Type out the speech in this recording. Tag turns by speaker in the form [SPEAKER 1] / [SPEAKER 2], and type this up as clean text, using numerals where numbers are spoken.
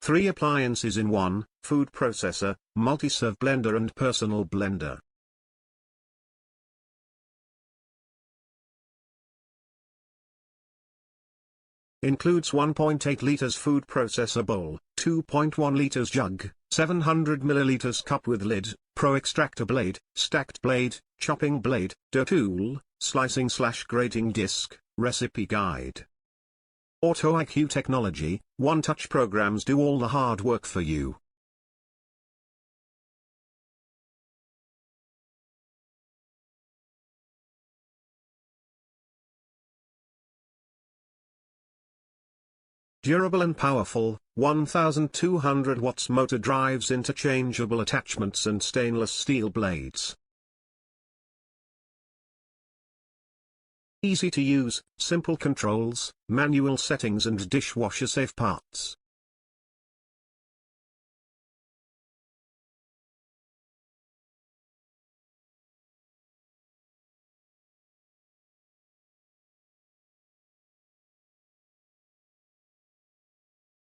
[SPEAKER 1] 3 appliances in 1, food processor, multi-serve blender and personal blender. Includes 1.8 liters food processor bowl, 2.1 liters jug, 700 milliliters cup with lid, pro extractor blade, stacked blade, chopping blade, dough tool, slicing/grating disc, recipe guide. AutoiQ technology, one-touch programs do all the hard work for you. Durable and powerful, 1200 watts motor drives interchangeable attachments and stainless steel blades. Easy to use, simple controls, manual settings and dishwasher-safe parts.